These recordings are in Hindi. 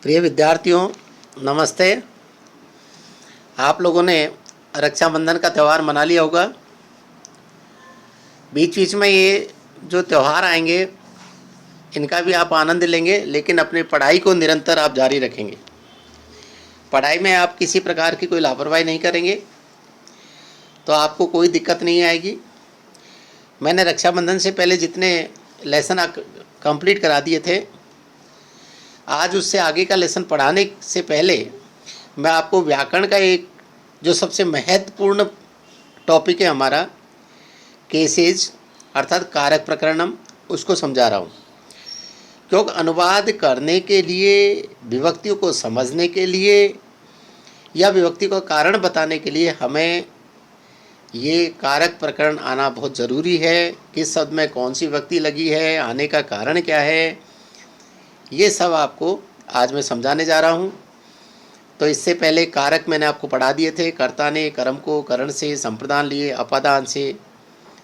प्रिय विद्यार्थियों, नमस्ते। आप लोगों ने रक्षाबंधन का त्यौहार मना लिया होगा। बीच बीच में ये जो त्यौहार आएंगे इनका भी आप आनंद लेंगे, लेकिन अपनी पढ़ाई को निरंतर आप जारी रखेंगे। पढ़ाई में आप किसी प्रकार की कोई लापरवाही नहीं करेंगे तो आपको कोई दिक्कत नहीं आएगी। मैंने रक्षाबंधन से पहले जितने लेसन कंप्लीट करा दिए थे, आज उससे आगे का लेसन पढ़ाने से पहले मैं आपको व्याकरण का एक जो सबसे महत्वपूर्ण टॉपिक है हमारा, केसेज अर्थात कारक प्रकरणम, उसको समझा रहा हूँ। क्योंकि अनुवाद करने के लिए, विभक्तियों को समझने के लिए या विभक्ति का कारण बताने के लिए हमें ये कारक प्रकरण आना बहुत ज़रूरी है। किस शब्द में कौन सी विभक्ति लगी है, आने का कारण क्या है, ये सब आपको आज मैं समझाने जा रहा हूँ। तो इससे पहले कारक मैंने आपको पढ़ा दिए थे। कर्ता ने कर्म को करण से संप्रदान लिए, अपादान से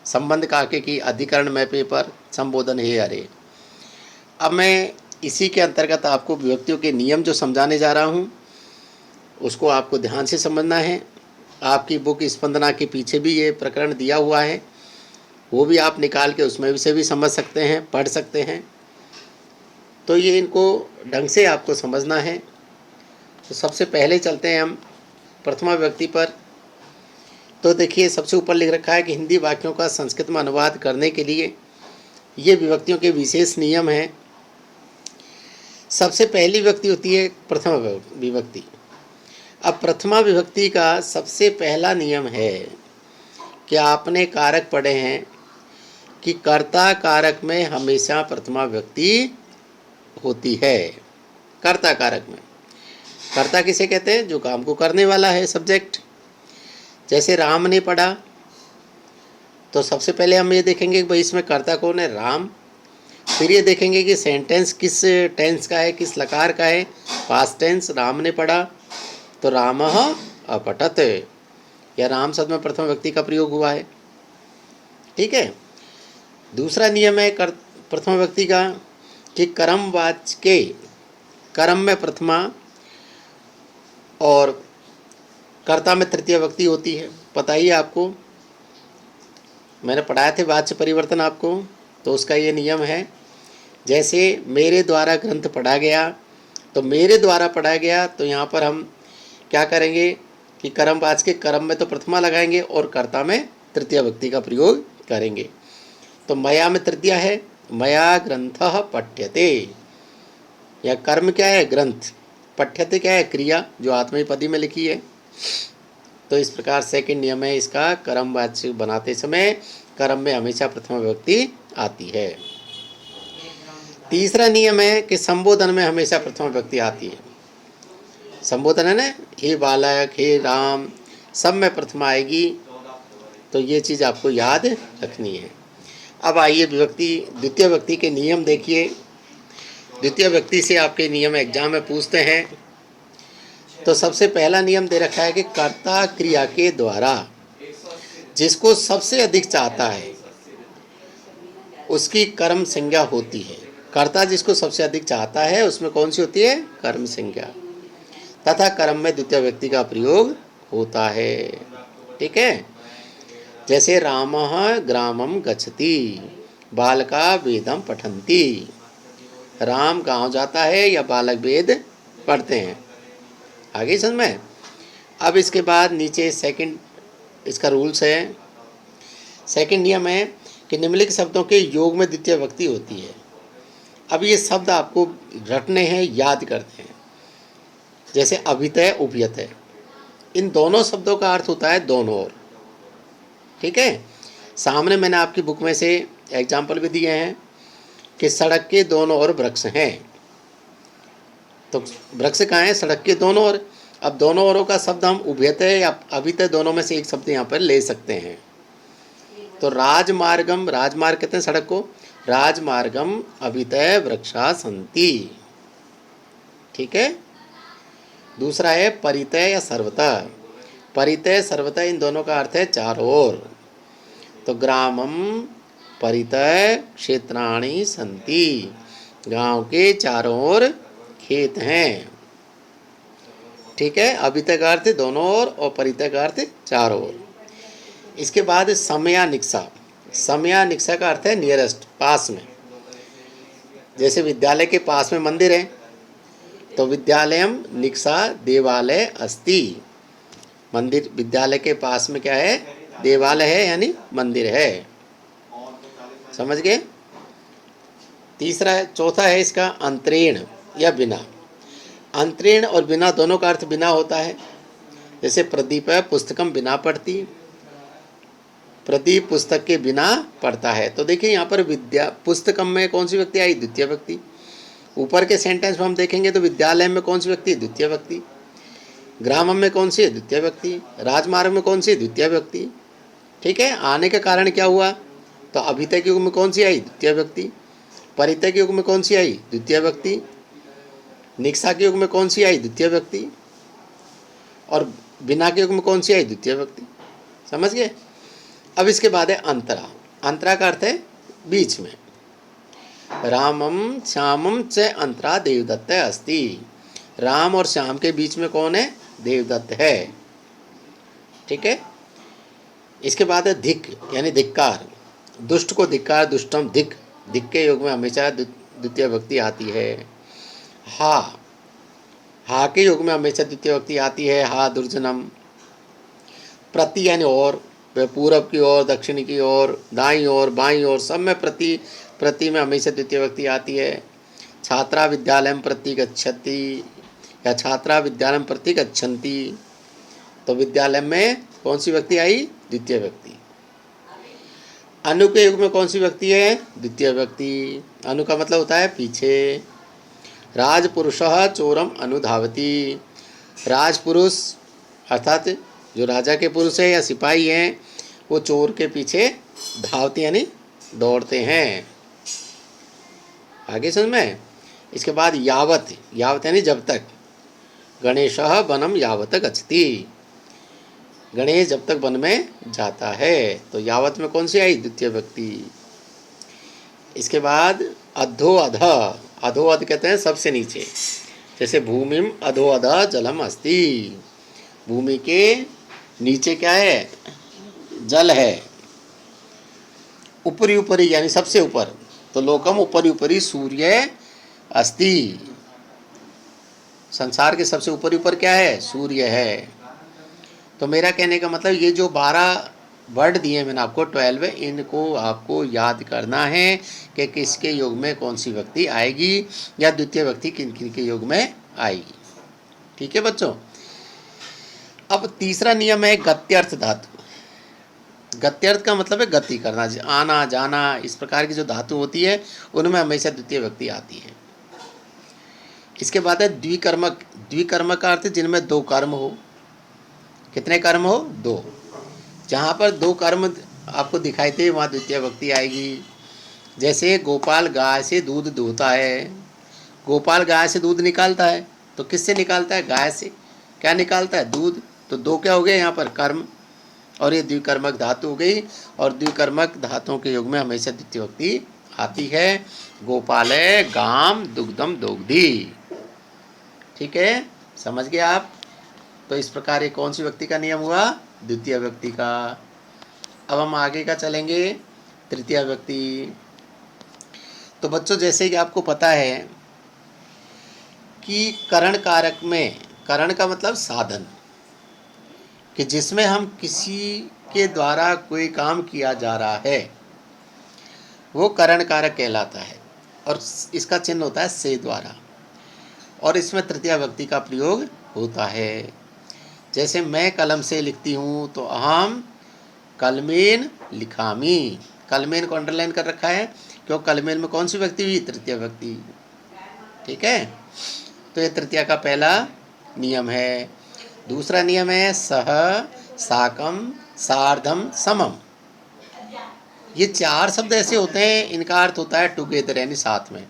संबंध काके की अधिकरण में पेपर संबोधन है अरे। अब मैं इसी के अंतर्गत आपको विभक्तियों के नियम जो समझाने जा रहा हूँ उसको आपको ध्यान से समझना है। आपकी बुक स्पंदना के पीछे भी ये प्रकरण दिया हुआ है, वो भी आप निकाल के उसमें से भी समझ सकते हैं, पढ़ सकते हैं। तो ये इनको ढंग से आपको समझना है। तो सबसे पहले चलते हैं हम प्रथमा विभक्ति पर। तो देखिए, सबसे ऊपर लिख रखा है कि हिंदी वाक्यों का संस्कृत में अनुवाद करने के लिए ये विभक्तियों के विशेष नियम हैं। सबसे पहली विभक्ति होती है प्रथमा विभक्ति। अब प्रथमा विभक्ति का सबसे पहला नियम है कि आपने कारक पढ़े हैं कि कर्ता कारक में हमेशा प्रथमा विभक्ति होती है। कर्ता कारक में कर्ता किसे कहते हैं? जो काम को करने वाला है, सब्जेक्ट। जैसे राम ने पढ़ा, तो सबसे पहले हम ये देखेंगे कि भाई इसमें कर्ता कौन है? राम। फिर ये देखेंगे कि सेंटेंस किस टेंस का है, किस लकार का है? Past tense. राम ने पढ़ा तो रामः अपठत, या राम शब्द में प्रथम व्यक्ति का प्रयोग हुआ है। ठीक है। दूसरा नियम है प्रथम व्यक्ति का कि कर्मवाच्य कर्म में प्रथमा और कर्ता में तृतीय व्यक्ति होती है। पता ही आपको, मैंने पढ़ाए थे वाच्य परिवर्तन आपको, तो उसका ये नियम है। जैसे मेरे द्वारा ग्रंथ पढ़ा गया, तो मेरे द्वारा पढ़ा गया, तो यहाँ पर हम क्या करेंगे कि कर्मवाच्य के कर्म में तो प्रथमा लगाएंगे और कर्ता में तृतीय व्यक्ति का प्रयोग करेंगे। तो मया में तृतीया है, मया ग्रंथः पठ्यते। या कर्म क्या है? ग्रंथ। पठ्यते क्या है? क्रिया, जो आत्मनेपदी में लिखी है। तो इस प्रकार सेकंड नियम है इसका, कर्मवाच्य बनाते समय कर्म में हमेशा प्रथमा विभक्ति आती है। तीसरा नियम है कि संबोधन में हमेशा प्रथमा विभक्ति आती है। संबोधन है ना, हे बालक, हे राम, सब में प्रथमा आएगी। तो ये चीज़ आपको याद रखनी है। अब आइए विभक्ति द्वितीय व्यक्ति के नियम देखिए। द्वितीय व्यक्ति से आपके नियम एग्जाम में पूछते हैं। तो सबसे पहला नियम दे रखा है कि कर्ता क्रिया के द्वारा जिसको सबसे अधिक चाहता है उसकी कर्म संज्ञा होती है। कर्ता जिसको सबसे अधिक चाहता है उसमें कौन सी होती है? कर्म संज्ञा। तथा कर्म में द्वितीय व्यक्ति का प्रयोग होता है। ठीक है। जैसे रामः ग्रामम गच्छति, बालका वेदम पठन्ति। राम गांव जाता है या बालक वेद पढ़ते हैं। आगे समझ में। अब इसके बाद नीचे सेकंड इसका रूल्स है। सेकंड नियम है कि निम्नलिखित शब्दों के योग में द्वितीय विभक्ति होती है। अब ये शब्द आपको रटने हैं, याद करते हैं। जैसे अभितय, उपयतय, इन दोनों शब्दों का अर्थ होता है दोनों ओर। ठीक है। सामने मैंने आपकी बुक में से एग्जाम्पल भी दिए हैं कि सड़क के दोनों ओर वृक्ष हैं। तो वृक्ष कहाँ है? सड़क के दोनों ओर। अब दोनों ओरों का शब्द हम उभयतय या अभितय दोनों में से एक शब्द यहाँ पर ले सकते हैं। तो राजमार्गम, राजमार्ग कहते हैं सड़क को, राजमार्गम अभितय वृक्षा सन्ति। ठीक है। दूसरा है परितय या सर्वतः। परितय सर्वतः इन दोनों का अर्थ है चारों ओर। तो ग्रामम परितय क्षेत्राणि सन्ति, गांव के चारों ओर खेत हैं। ठीक है, अभितय का अर्थ दोनों ओर और परितय का अर्थ चारों ओर। इसके बाद समयानिक्सा। समयानिक्सा का अर्थ है नियरेस्ट, पास में। जैसे विद्यालय के पास में मंदिर है तो विद्यालयम निक्सा देवालय अस्ति। मंदिर, विद्यालय के पास में क्या है? देवालय है, यानी मंदिर है। समझ गए? चौथा है इसका अंतरेण या बिना। अंतरेण और बिना दोनों का अर्थ बिना होता है। जैसे प्रदीप है, पुस्तकम बिना पढ़ती। प्रदीप पुस्तक के बिना पढ़ता है। तो देखिए यहाँ पर पुस्तकम में कौन सी व्यक्ति आई? द्वितीय व्यक्ति। ऊपर के सेंटेंस में हम देखेंगे तो विद्यालय में कौन सी व्यक्ति? द्वितीय व्यक्ति। ग्रामम में कौन सी है? द्वितीय व्यक्ति। राजमार्ग में कौन सी? द्वितीय व्यक्ति। ठीक है, आने का कारण क्या हुआ? तो अभितय के युग में कौन सी आई? द्वितीय व्यक्ति। परितय के युग में कौन सी आई? द्वितीय व्यक्ति। निक्सा के युग में कौन सी आई? द्वितीय व्यक्ति। और बिना के युग में कौन सी आई? द्वितीय व्यक्ति। समझ गए? अब इसके बाद है अंतरा। अंतरा का अर्थ है बीच में। रामम श्यामम च अंतरा देवदत्त अस्ति। राम और श्याम के बीच में कौन है? देवदत्त है। ठीक है, इसके बाद है धिक यानी धिक्कार। दुष्ट को धिक्कार, दुष्टम धिक। धिक के योग में हमेशा द्वितीय व्यक्ति आती है। हा के योग में हमेशा द्वितीय व्यक्ति आती है। हा दुर्जनम। प्रति यानी और, वह पूरब की ओर, दक्षिण की ओर, दाईं ओर, बाईं ओर, सब में प्रति में हमेशा द्वितीय व्यक्ति आती है। छात्रा विद्यालय प्रति गच्छति या छात्रा विद्यालय प्रति गच्छन्ति। तो विद्यालय में कौन सी व्यक्ति आई? द्वितीय व्यक्ति। अनु के युग में कौन सी व्यक्ति है? द्वितीय व्यक्ति। अनु का मतलब होता है पीछे। राजपुरुषः चोरम अनुधावति। राजपुरुष अर्थात जो राजा के पुरुष है या सिपाही हैं, वो चोर के पीछे धावते यानी दौड़ते हैं। आगे समझ में? इसके बाद यावत। यावत यानी जब तक। गणेशः वनम यावत गच्छति। गणेश जब तक वन में जाता है। तो यावत में कौन सी आई? द्वितीय व्यक्ति। इसके बाद अधो अध। अधो अध कहते हैं सबसे नीचे। जैसे भूमिम अधो अध जलम अस्ति। भूमि के नीचे क्या है? जल है। ऊपरी ऊपरी यानी सबसे ऊपर। तो लोकम ऊपरी ऊपरी सूर्य अस्ति। संसार के सबसे ऊपरी ऊपर क्या है? सूर्य है। तो मेरा कहने का मतलब ये जो 12 वर्ड दिए मैंने आपको, 12, इनको आपको याद करना है कि किसके योग में कौन सी व्यक्ति आएगी या द्वितीय व्यक्ति किन किन के योग में आएगी। ठीक है बच्चों? अब तीसरा नियम है गत्यर्थ धातु। गत्यर्थ का मतलब है गति करना, आना जाना, इस प्रकार की जो धातु होती है उनमें हमेशा द्वितीय व्यक्ति आती है। इसके बाद है द्विकर्मक। द्विकर्मक का अर्थ जिनमें 2 कर्म हो। कितने कर्म हो? 2। जहाँ पर 2 कर्म आपको दिखाई दे वहाँ द्वितीय व्यक्ति आएगी। जैसे गोपाल गाय से दूध दूहता है। गोपाल गाय से दूध निकालता है, तो किससे निकालता है? गाय से। क्या निकालता है? दूध। तो 2 क्या हो गए यहाँ पर? कर्म। और ये द्विकर्मक धातु हो गई। और द्विकर्मक धातुओं के योग में हमेशा द्वितीय व्यक्ति आती है। गोपाले गाम दुग्धम दोग्धी। ठीक है, समझ गए आप? तो इस प्रकार ये कौन सी व्यक्ति का नियम हुआ? द्वितीय व्यक्ति का। अब हम आगे का चलेंगे, तृतीय व्यक्ति। तो बच्चों जैसे कि आपको पता है कि करण कारक में, करण का मतलब साधन, कि जिसमें हम किसी के द्वारा कोई काम किया जा रहा है वो करण कारक कहलाता है। और इसका चिन्ह होता है से द्वारा। और इसमें तृतीय व्यक्ति का प्रयोग होता है। जैसे मैं कलम से लिखती हूँ तो अहम कलमेन लिखामी। कलमेन को अंडरलाइन कर रखा है क्योंकि कलमेन में कौन सी व्यक्ति हुई? तृतीय व्यक्ति। ठीक है, तो ये तृतीय का पहला नियम है। दूसरा नियम है सह साकम सार्धम समम। ये 4 शब्द ऐसे होते हैं, इनका अर्थ होता है टुगेदर यानी साथ में।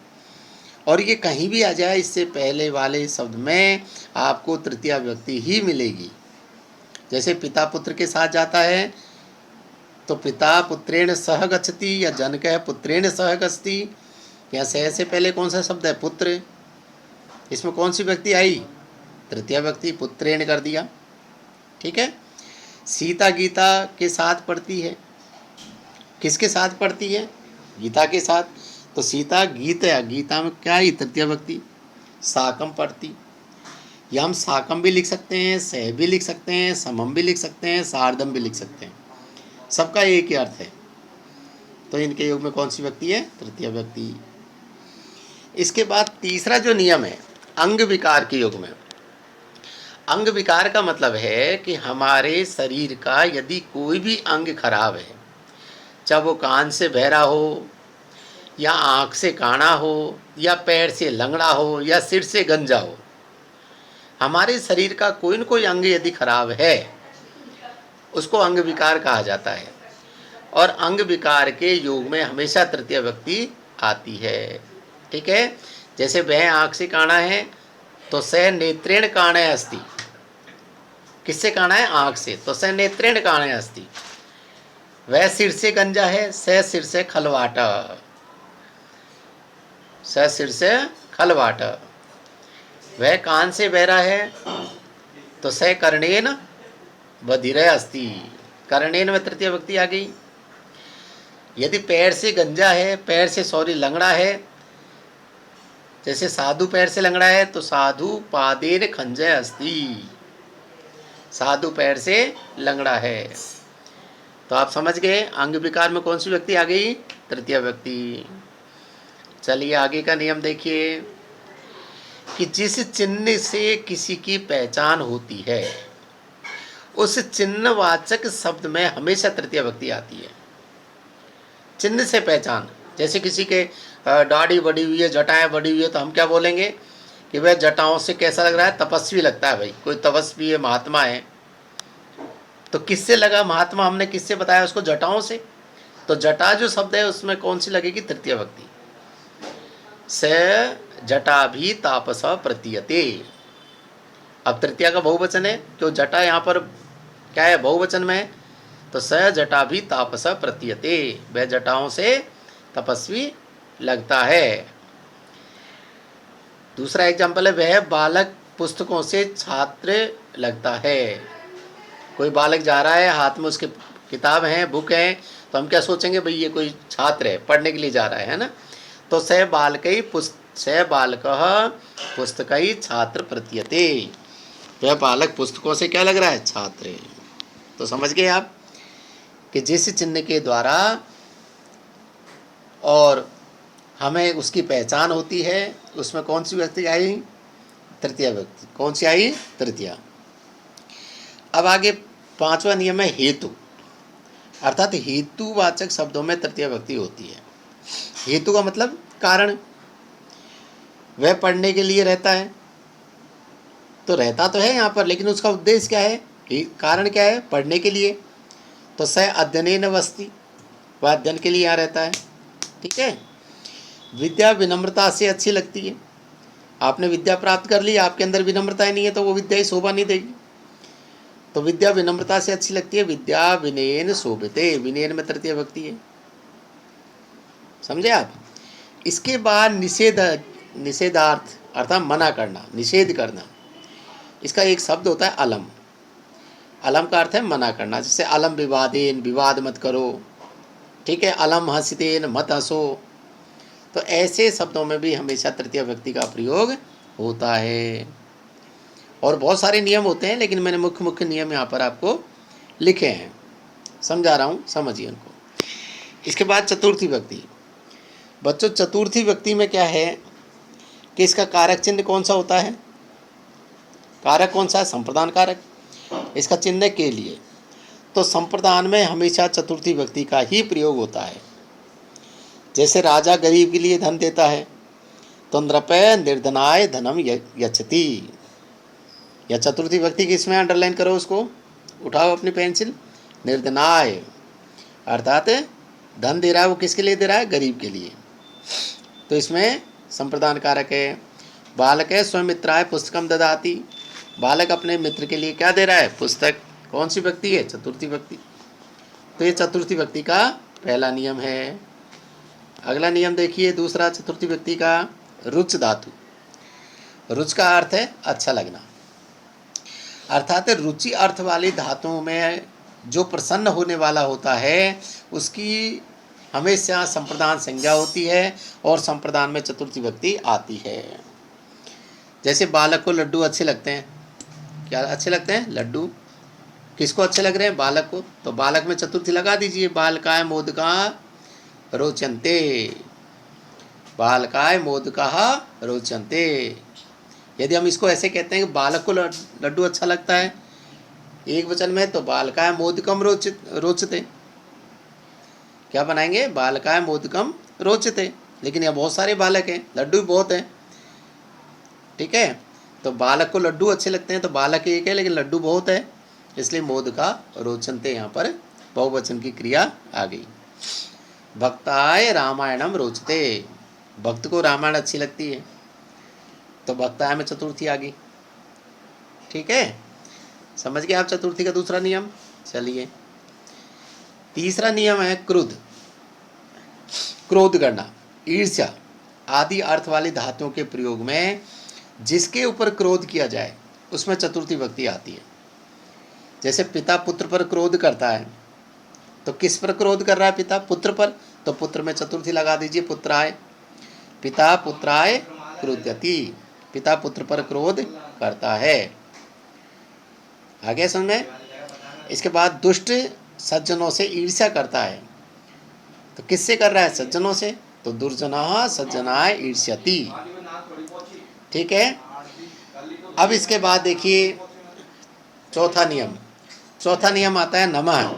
और ये कहीं भी आ जाए, इससे पहले वाले शब्द में आपको तृतीय व्यक्ति ही मिलेगी। जैसे पिता पुत्र के साथ जाता है तो पिता पुत्रेण सह गच्छति, या जनक है पुत्रेण सह गच्छति। या सह से पहले कौन सा शब्द है? पुत्र। इसमें कौन सी व्यक्ति आई? तृतीया व्यक्ति, पुत्रेण कर दिया। ठीक है। सीता गीता के साथ पढ़ती है। किसके साथ पढ़ती है? गीता के साथ। तो सीता गीत है, गीता में क्या आई? तृतीया व्यक्ति, साकम पढ़ती। या हम साकम भी लिख सकते हैं, सह भी लिख सकते हैं, समम भी लिख सकते हैं, सार्धम भी लिख सकते हैं, सबका एक ही अर्थ है। तो इनके योग में कौन सी व्यक्ति है? तृतीय व्यक्ति। इसके बाद तीसरा जो नियम है अंग विकार के योग में, अंग विकार का मतलब है कि हमारे शरीर का यदि कोई भी अंग खराब है, चाहे वो कान से बहरा हो, या आँख से काना हो, या पैर से लंगड़ा हो, या सिर से गंजा हो, हमारे शरीर का कोई न कोई अंग यदि खराब है उसको अंग विकार कहा जाता है। और अंग विकार के योग में हमेशा तृतीय व्यक्ति आती है। ठीक है। जैसे वह आँख से काना है तो स नेत्रेण काणे अस्ति। किससे काना है? आँख से। तो स नेत्रेण काणे अस्ति। वह सिर से गंजा है, स सिर से खलवाटा, स सिर से खलवाटा। वह कान से बहरा है तो स कर्णेन बधिरे अस्ति। कर्णेन में तृतीय व्यक्ति आ गई। यदि पैर से गंजा है, पैर से सॉरी लंगड़ा है, जैसे साधु पैर से लंगड़ा है तो साधु पादेन खंजय अस्ति। साधु पैर से लंगड़ा है। तो आप समझ गए अंग विकार में कौन सी व्यक्ति आ गई? तृतीय व्यक्ति। चलिए आगे का नियम देखिए कि जिस चिन्ह से किसी की पहचान होती है उस चिन्हवाचक शब्द में हमेशा तृतीय व्यक्ति आती है। चिन्ह से पहचान, जैसे किसी के दाढ़ी बढ़ी हुई है, जटाएं बढ़ी हुई है, तो हम क्या बोलेंगे कि वह जटाओं से कैसा लग रहा है? तपस्वी लगता है। भाई कोई तपस्वी है, महात्मा है, तो किससे लगा महात्मा? हमने किससे बताया उसको? जटाओं से। तो जटा जो शब्द है उसमें कौन सी लगेगी? तृतीय व्यक्ति। स जटा भी तापस प्रतीयते। अब तृतीया का बहुवचन है, तो जटा यहाँ पर क्या है? बहुवचन में है। तो स जटा भी तापस प्रतीयते, वह जटाओं से तपस्वी लगता है। दूसरा एग्जाम्पल है वह बालक पुस्तकों से छात्र लगता है। कोई बालक जा रहा है, हाथ में उसके किताब हैं, बुक हैं, तो हम क्या सोचेंगे? भाई ये कोई छात्र है, पढ़ने के लिए जा रहा है ना। तो स बालकः पुस्तकै छात्र प्रतीयते, वह बालक पुस्तकों से क्या लग रहा है? छात्र है। तो समझ गए आप कि जिस चिन्ह के द्वारा और हमें उसकी पहचान होती है उसमें कौन सी व्यक्ति आई? तृतीय व्यक्ति। कौन सी आई? तृतीया। अब आगे पांचवा नियम है हेतु, अर्थात हेतुवाचक शब्दों में तृतीय व्यक्ति होती है। हेतु का मतलब कारण। वह पढ़ने के लिए रहता है, तो रहता तो है यहाँ पर, लेकिन उसका उद्देश्य क्या है? कारण क्या है? पढ़ने के लिए। तो स अध्ययनेन वसति, वह अध्ययन के लिए यहाँ रहता है। ठीक है। विद्या विनम्रता से अच्छी लगती है। आपने विद्या प्राप्त कर ली, आपके अंदर विनम्रता ही नहीं है तो वो विद्या ही शोभा नहीं देगी। तो विद्या विनम्रता से अच्छी लगती है। विद्या विनयन शोभते, विनयन में तृतीय व्यक्ति है। समझे आप? इसके बाद निषेधार्थ अर्थात मना करना, निषेध करना। इसका एक शब्द होता है अलम। अलम का अर्थ है मना करना। जैसे अलम विवादेन, विवाद मत करो। ठीक है। अलम हंसितेन, मत हंसो। तो ऐसे शब्दों में भी हमेशा तृतीय व्यक्ति का प्रयोग होता है। और बहुत सारे नियम होते हैं, लेकिन मैंने मुख्य मुख्य नियम यहाँ पर आपको लिखे हैं, समझा रहा हूँ, समझिए उनको। इसके बाद चतुर्थी व्यक्ति। बच्चों चतुर्थी व्यक्ति में क्या है कि इसका कारक चिन्ह कौन सा होता है? कारक कौन सा है? संप्रदान कारक। इसका चिन्ह के लिए, तो संप्रदान में हमेशा चतुर्थी व्यक्ति का ही प्रयोग होता है। जैसे राजा गरीब के लिए धन देता है तो नृपय निर्धनाय धनम यच्छति। या चतुर्थी व्यक्ति की इसमें अंडरलाइन करो, उसको उठाओ अपनी पेंसिल। निर्धनाय अर्थात धन दे रहा है, वो किसके लिए दे रहा है? गरीब के लिए। तो इसमें संप्रदान कारक है। बालक है स्वयं मित्राय पुस्तकम ददाति, बालक अपने मित्र के लिए क्या दे रहा है? पुस्तक। कौन सी व्यक्ति है? चतुर्थी व्यक्ति। तो ये चतुर्थी व्यक्ति का पहला नियम है। अगला नियम देखिए दूसरा चतुर्थी व्यक्ति का, रुच धातु। रुच का अर्थ है अच्छा लगना, अर्थात रुचि अर्थ वाली धातुओं में जो प्रसन्न होने वाला होता है उसकी हमेशा संप्रदान संज्ञा होती है और संप्रदान में चतुर्थी विभक्ति आती है। जैसे बालक को लड्डू अच्छे लगते हैं, क्या अच्छे लगते हैं? लड्डू। किसको अच्छे लग रहे हैं? बालक को। तो बालक में चतुर्थी लगा दीजिए, बालकाय मोदका रोचन्ते, बालकाय मोदका रोचन्ते। यदि हम इसको ऐसे कहते हैं कि बालक को लड्डू अच्छा लगता है एक वचन में, तो बालकाय मोदकम रोचते। क्या बनाएंगे? बालकाय मोदकम रोचते। लेकिन यहाँ बहुत सारे बालक हैं, लड्डू भी बहुत हैं, ठीक है। तो बालक को लड्डू अच्छे लगते हैं तो बालक एक है लेकिन लड्डू बहुत है, इसलिए मोदका रोचन्ते यहाँ पर बहुवचन की क्रिया आ गई। भक्ताय रामायणम रोचते, भक्त को रामायण अच्छी लगती है तो भक्ताय में चतुर्थी आ गई, ठीक है। समझ गए आप चतुर्थी का दूसरा नियम? चलिए, तीसरा नियम है क्रोध। क्रोध करना, ईर्ष्या आदि अर्थ वाली धातुओं के प्रयोग में जिसके ऊपर क्रोध किया जाए उसमें चतुर्थी विभक्ति आती है। जैसे पिता पुत्र पर क्रोध करता है, तो किस पर क्रोध कर रहा है? पिता पुत्र पर, तो पुत्र में चतुर्थी लगा दीजिए, पुत्राय। पिता पुत्राय क्रोध्यति, पिता पुत्र पर क्रोध करता है। आगे समझ में? इसके बाद दुष्ट सज्जनों से ईर्ष्या करता है, तो किससे कर रहा है? सज्जनों से, तो दुर्जनः सज्जनाय ईर्ष्यति, ठीक है। अब इसके बाद देखिए चौथा नियम। चौथा नियम आता है नमः।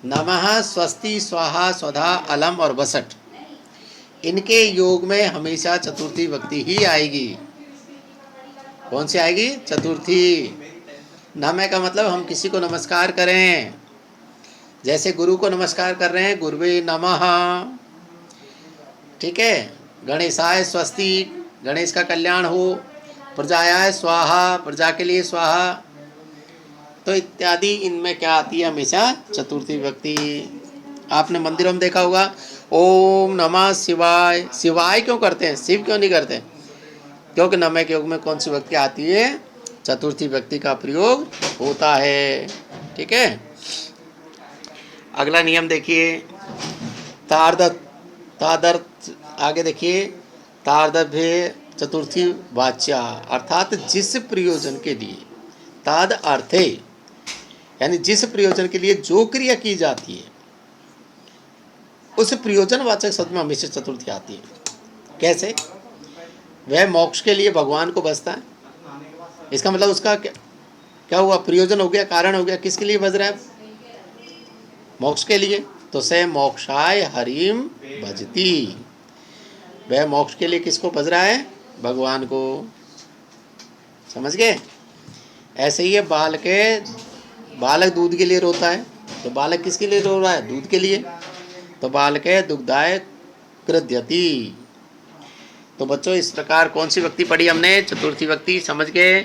नमः स्वस्ति स्वाहा स्वधा अलम और वसट, इनके योग में हमेशा चतुर्थी विभक्ति ही आएगी। कौन सी आएगी? चतुर्थी। नमः का मतलब हम किसी को नमस्कार करें, जैसे गुरु को नमस्कार कर रहे हैं, गुरुवे नमः, ठीक है। गणेशाय स्वस्ति, गणेश का कल्याण हो। प्रजायाय स्वाहा, प्रजा के लिए स्वाहा, तो इत्यादि इनमें क्या आती है? हमेशा चतुर्थी विभक्ति। आपने मंदिरों में देखा होगा ओम नमः शिवाय। शिवाय क्यों करते हैं? शिव क्यों नहीं करते? क्योंकि नमः के योग में कौन सी विभक्ति आती है? चतुर्थी विभक्ति का प्रयोग होता है, ठीक है। अगला नियम देखिए तादर्थ, आगे देखिए तार्दभ्य चतुर्थी वाच्या, अर्थात जिस प्रयोजन के लिए, ताद अर्थे यानी जिस प्रयोजन के लिए जो क्रिया की जाती है उस प्रयोजनवाचक शब्द में हमेशा चतुर्थी आती है। कैसे? वह मोक्ष के लिए भगवान को बसता है, इसका मतलब उसका क्या हुआ? प्रयोजन हो गया, कारण हो गया। किसके लिए बज रहा है? मोक्ष के लिए। तो से मोक्षाय हरिम भजती, वह मोक्ष के लिए किसको बज रहा है? भगवान को। समझ गए? ऐसे ही है बालक दूध के लिए रोता है, तो बालक किसके लिए रो रहा है? दूध के लिए, तो बालक दुग्धाय कृध्यति। तो बच्चों इस प्रकार कौन सी विभक्ति पढ़ी हमने? चतुर्थी विभक्ति। समझ गए?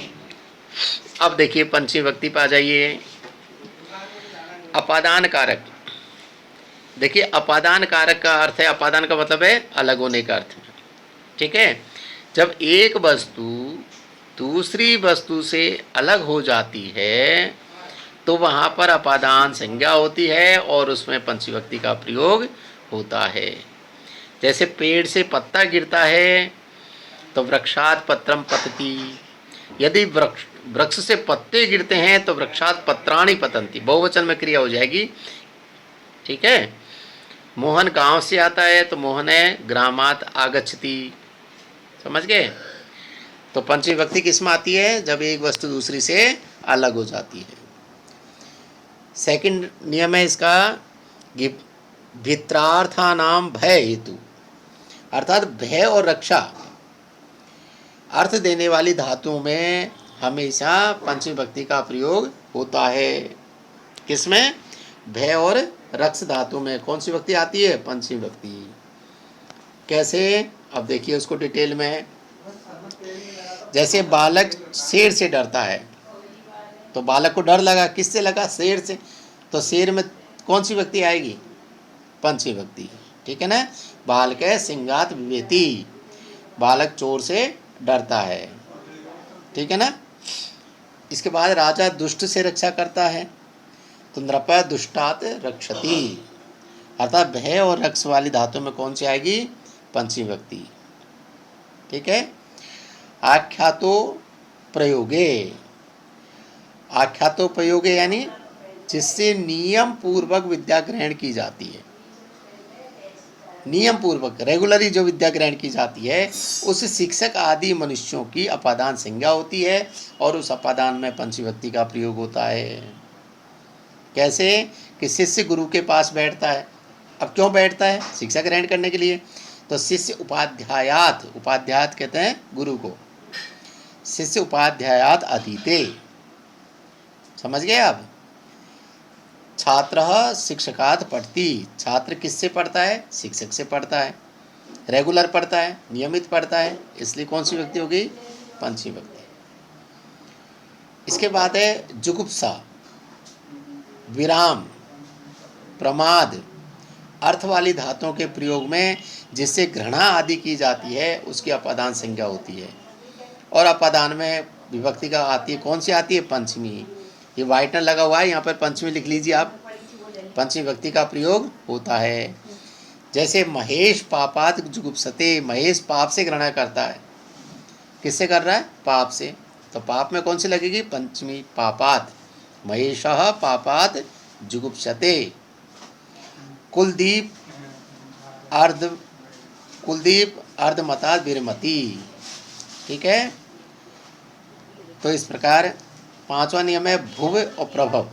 अब देखिए पंचमी विभक्ति पर आ जाइए। अपादान कारक। देखिए अपादान कारक का अर्थ है, अपादान का मतलब है अलग होने का अर्थ, ठीक है। जब एक वस्तु दूसरी वस्तु से अलग हो जाती है तो वहाँ पर अपादान संज्ञा होती है और उसमें पंचमी विभक्ति का प्रयोग होता है। जैसे पेड़ से पत्ता गिरता है तो वृक्षात् पत्रम पतति, यदि वृक्ष से पत्ते गिरते हैं तो वृक्षात् पत्राणि पतन्ति, बहुवचन में क्रिया हो जाएगी, ठीक है। मोहन गांव से आता है तो मोहने ग्रामात् आगच्छति। समझ गए? तो पंचमी विभक्ति किस में आती है? जब एक वस्तु दूसरी से अलग हो जाती है। सेकंड नियम है इसका भित्रार्थानाम भय हेतु, अर्थात भय और रक्षा अर्थ देने वाली धातुओं में हमेशा पंचमी विभक्ति का प्रयोग होता है। किसमें? भय और रक्ष धातु में कौन सी विभक्ति आती है? पंचमी विभक्ति। कैसे? अब देखिए उसको डिटेल में। जैसे बालक शेर से डरता है, तो बालक को डर लगा, किससे लगा? शेर से, तो शेर में कौन सी विभक्ति आएगी? पंचमी विभक्ति, ठीक है ना। बालक सिंहात विवेति, बालक चोर से डरता है। ठीक है ना। इसके बाद राजा दुष्ट से रक्षा करता है, तो नृप दुष्टात रक्षति, अर्थात भय और रक्ष वाली धातु में कौन सी आएगी, पंचमी विभक्ति। ठीक है। आख्यातो प्रयोगे, आख्यातो प्रयोगे यानी जिससे नियम पूर्वक विद्या ग्रहण की जाती है, नियम पूर्वक रेगुलरली जो विद्या ग्रहण की जाती है, उस शिक्षक आदि मनुष्यों की अपादान संज्ञा होती है और उस अपादान में पंचमी विभक्ति का प्रयोग होता है। कैसे कि शिष्य गुरु के पास बैठता है। अब क्यों बैठता है, शिक्षा ग्रहण करने के लिए। तो शिष्य उपाध्यायात, उपाध्यायात कहते हैं गुरु को, शिष्य उपाध्यायात अधीते, समझ गए आप। छात्र शिक्षकात पढ़ती, छात्र किससे पढ़ता है, शिक्षक से पढ़ता है, रेगुलर पढ़ता है, नियमित पढ़ता है, इसलिए कौन सी विभक्ति होगी, पंचमी विभक्ति। इसके बाद है जुगुप्सा, विराम, प्रमाद, अर्थ वाली धातुओं के प्रयोग में जिससे घृणा आदि की जाती है उसकी अपादान संज्ञा होती है, और अपादान में विभक्ति का आती है, कौन सी आती है, पंचमी। ये वाइटनर लगा हुआ है, यहाँ पर पंचमी लिख लीजिए आप, पंचमी विभक्ति का प्रयोग होता है। जैसे महेश पापात जुगुप्सते, महेश पाप से घृणा करता है, किससे कर रहा है, पाप से, तो पाप में कौन सी लगेगी, पंचमी, पापात, महेशः पापात जुगुप्सते। कुलदीप अर्धमता विरमति, ठीक है। तो इस प्रकार पांचवा नियम है भुव और प्रभव।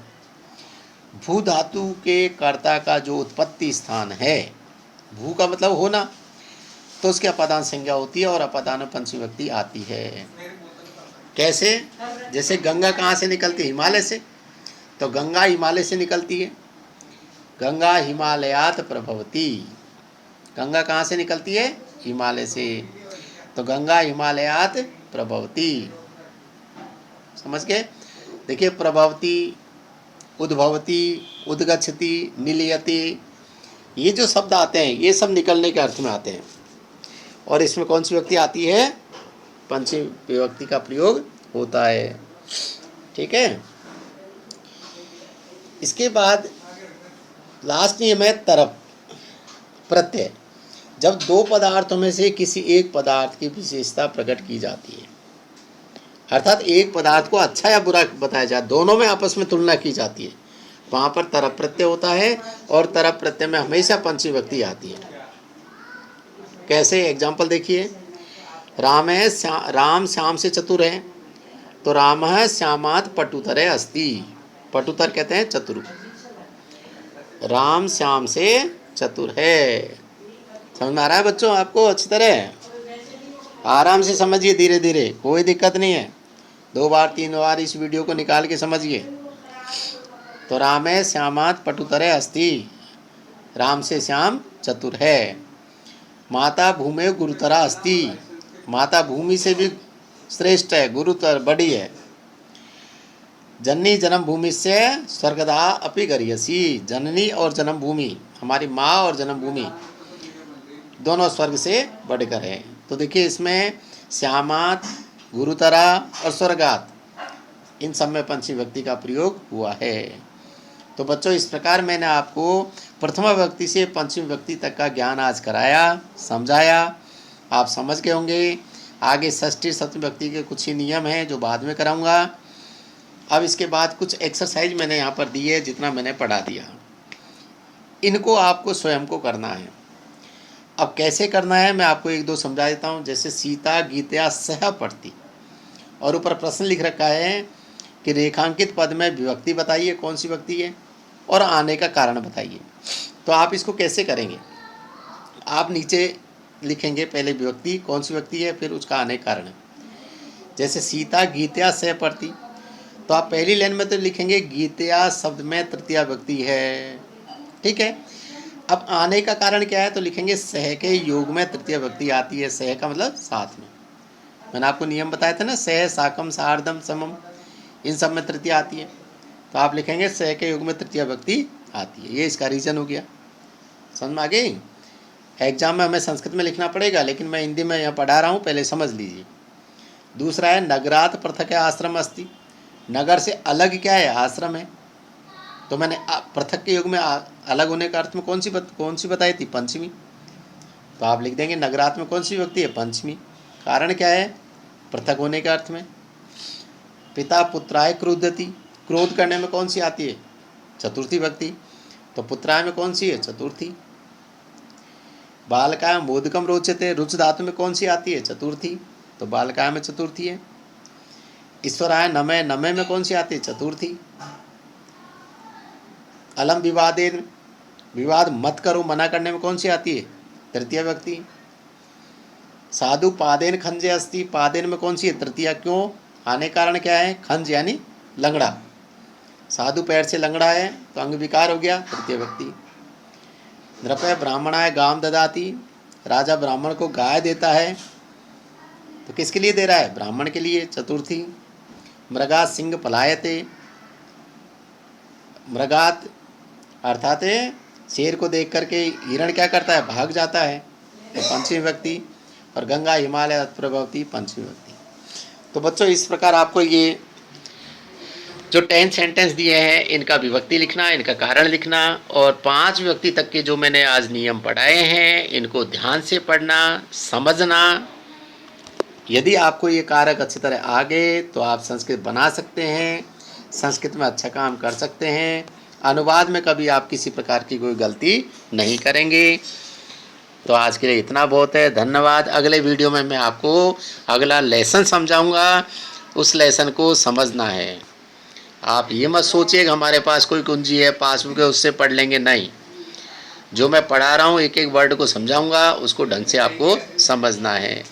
भू धातु के कर्ता का जो उत्पत्ति स्थान है, भू का मतलब होना, तो उसकी अपादान संज्ञा होती है और अपादान में पंचमी विभक्ति आती है। कैसे, जैसे गंगा कहाँ से निकलती है, हिमालय से, तो गंगा हिमालय से निकलती है, गंगा हिमालयात प्रभवती, गंगा कहाँ से निकलती है, हिमालय से, तो गंगा हिमालयात प्रभवती, समझ गए। देखिए प्रभवती, उद्भवती, उद्गच्छति, निलयति, ये जो शब्द आते हैं ये सब निकलने के अर्थ में आते हैं, और इसमें कौन सी विभक्ति आती है, पंचमी विभक्ति का प्रयोग होता है। ठीक है। इसके बाद लास्ट नियम है तरप प्रत्यय। जब दो पदार्थों में से किसी एक पदार्थ की विशेषता प्रकट की जाती है, अर्थात एक पदार्थ को अच्छा या बुरा बताया जाए, दोनों में आपस में तुलना की जाती है, वहाँ पर तरप प्रत्यय होता है, और तरप प्रत्यय में हमेशा पंचमी विभक्ति आती है। कैसे, एग्जाम्पल देखिए, राम श्याम से चतुर है, तो राम श्यामात पटुतरे अस्ति, पटुतर कहते हैं चतुर, राम श्याम से चतुर है। समझ में आ रहा है बच्चों आपको, अच्छी तरह आराम से समझिए, धीरे धीरे, कोई दिक्कत नहीं है, 2 बार 3 बार इस वीडियो को निकाल के समझिए। तो राम है श्यामात पटुतरे अस्ति, राम से श्याम चतुर है। माता भूमि गुरुतरा अस्ति, माता भूमि से भी श्रेष्ठ है, गुरुतर बड़ी है। जननी जन्म भूमि से स्वर्गदा अपि गरियसी, जननी और जन्म भूमि, हमारी माँ और जन्म भूमि दोनों स्वर्ग से बढ़कर है। तो देखिए इसमें श्यामात, गुरुतरा और स्वर्गात, इन सब में पंचमी विभक्ति का प्रयोग हुआ है। तो बच्चों इस प्रकार मैंने आपको प्रथमा विभक्ति से पंचमी विभक्ति तक का ज्ञान आज कराया, समझाया, आप समझ गए होंगे। आगे षष्ठी सप्तमी विभक्ति के कुछ ही नियम हैं जो बाद में कराऊंगा। अब इसके बाद कुछ एक्सरसाइज मैंने यहाँ पर दी है, जितना मैंने पढ़ा दिया, इनको आपको स्वयं को करना है। अब कैसे करना है मैं आपको 1-2 समझा देता हूँ। जैसे सीता गीतया सह पढ़ती, और ऊपर प्रश्न लिख रखा है कि रेखांकित पद में विभक्ति बताइए, कौन सी विभक्ति है, और आने का कारण बताइए। तो आप इसको कैसे करेंगे, आप नीचे लिखेंगे पहले विभक्ति, कौन सी विभक्ति है, फिर उसका आने का कारण। जैसे सीता गीतया सह पढ़ती, तो आप पहली लाइन में तो लिखेंगे गीतया शब्द में तृतीया विभक्ति है, ठीक है। अब आने का कारण क्या है, तो लिखेंगे सह के योग में तृतीया विभक्ति आती है, सह का मतलब साथ में। मैंने आपको नियम बताया था ना, सह साकम सार्धम समम, इन सब में तृतीया आती है, तो आप लिखेंगे सह के योग में तृतीया विभक्ति आती है। ये इसका रीज़न हो गया, समझ में आ गई। एग्जाम में हमें संस्कृत में लिखना पड़ेगा, लेकिन मैं हिंदी में यहाँ पढ़ा रहा हूँ, पहले समझ लीजिए। दूसरा है नगरात पृथक आश्रम अस्ति, नगर से अलग क्या है, आश्रम है। तो मैंने पृथक के युग में अलग होने का अर्थ में कौन सी बताई थी, पंचमी। तो आप लिख देंगे नगरात में कौन सी विभक्ति है, पंचमी। कारण क्या है, पृथक होने के अर्थ में। पिता पुत्राय क्रुद्धति, क्रोध करने में कौन सी आती है, चतुर्थी विभक्ति। तो पुत्राय में कौन सी है, चतुर्थी। बालकाय मोदकम रोचते, रुच धातु में कौन सी आती है, चतुर्थी। तो बालकाय में चतुर्थी है। ईश्वराय नमय, नमय में कौन सी आती है, चतुर्थी। अलम विवादेन, विवाद मत करो, मना करने में कौन सी आती है, तृतीय विभक्ति। साधु पादेन खंजे अस्ति, पादेन में कौन सी है, तृतीया। क्यों, आने कारण क्या है, खंज यानी लंगड़ा। साधु पैर से लंगड़ा है तो अंग विकार हो गया, तृतीय विभक्ति। नृपय ब्राह्मणाय गाम ददाति, राजा ब्राह्मण को गाय देता है, तो किसके लिए दे रहा है, ब्राह्मण के लिए, चतुर्थी। मृगात सिंह पलायते, मृगात अर्थात शेर को देख करके हिरण क्या करता है, भाग जाता है, तो पंचमी विभक्ति। और गंगा हिमालय तत्प्रभवती, पंचमी विभक्ति। तो बच्चों इस प्रकार आपको ये जो 10 सेंटेंस दिए हैं इनका विभक्ति लिखना, इनका कारण लिखना, और 5 विभक्ति तक के जो मैंने आज नियम पढ़ाए हैं इनको ध्यान से पढ़ना, समझना। यदि आपको ये कारक अच्छी तरह आ गए तो आप संस्कृत बना सकते हैं, संस्कृत में अच्छा काम कर सकते हैं। अनुवाद में कभी आप किसी प्रकार की कोई गलती नहीं करेंगे। तो आज के लिए इतना बहुत है, धन्यवाद। अगले वीडियो में मैं आपको अगला लेसन समझाऊंगा, उस लेसन को समझना है। आप ये मत सोचिए कि हमारे पास कोई कुंजी है, पासबुक है, उससे पढ़ लेंगे, नहीं। जो मैं पढ़ा रहा हूँ एक एक वर्ड को समझाऊंगा, उसको ढंग से आपको समझना है,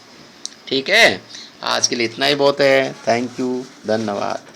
ठीक है। आज के लिए इतना ही बहुत है। थैंक यू, धन्यवाद।